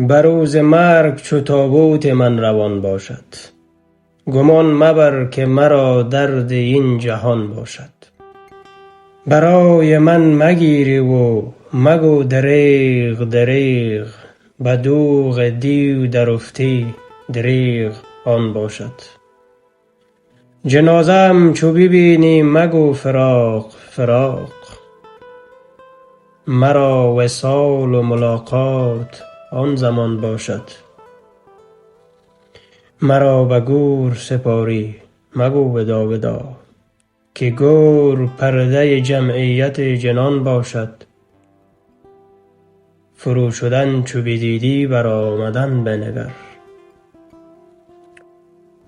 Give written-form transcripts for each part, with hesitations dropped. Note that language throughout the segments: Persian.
به روز مرگ چو تابوت من روان باشد. گمان مبر که مرا درد این جهان باشد. برای من مگیری و مگو دریغ دریغ، به دوغ دیو در افتی دریغ آن باشد. جنازم چو ببینی مگو فراق فراق، مرا وصال و ملاقات آن زمان باشد. مرا به گور سپاری مگو وداع وداع، که گور پرده جمعیت جنان باشد. فرو شدن چو بدیدی برآمدن بنگر،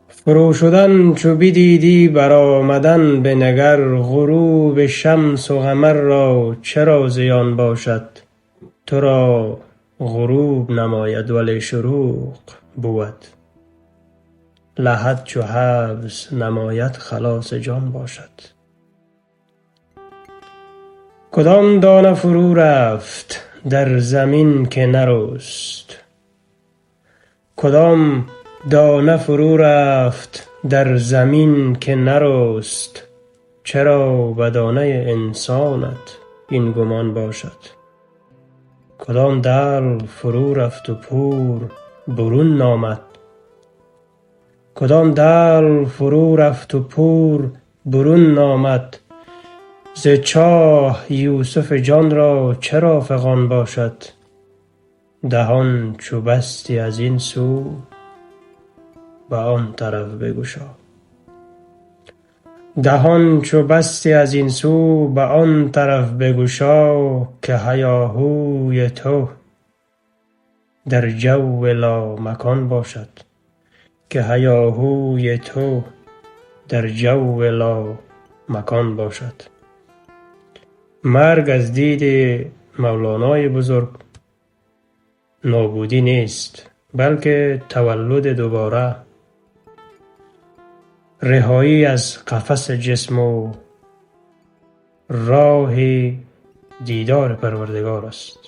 فرو شدن چو بدیدی برآمدن بنگر. غروب شمس و قمر را چرا زیان باشد؟ تو را غروب نماید ولی شروق بود. لحد چو حبس نماید خلاص جان باشد. کدام دانه فرو رفت در زمین که نرست؟ کدام دانه فرو رفت در زمین که نرست؟ چرا به دانه انسانت این گمان باشد؟ کدام دلو فرو رفت و پور برون نآمد؟ کدام دلو فرو رفت و پور برون نآمد؟ ز چاه یوسف جان را چرا فغان باشد؟ دهان چو بستی از این سو به آن طرف بگشا. دهان چو بستی از این سو به آن طرف بگشا، که هیاهوی تو در جو لامکان باشد. که هیاهوی تو در جو لامکان باشد. مرگ از دید مولانای بزرگ نابودی نیست، بلکه تولد دوباره، رهایی از قفس جسم و راه دیدار پروردگار است.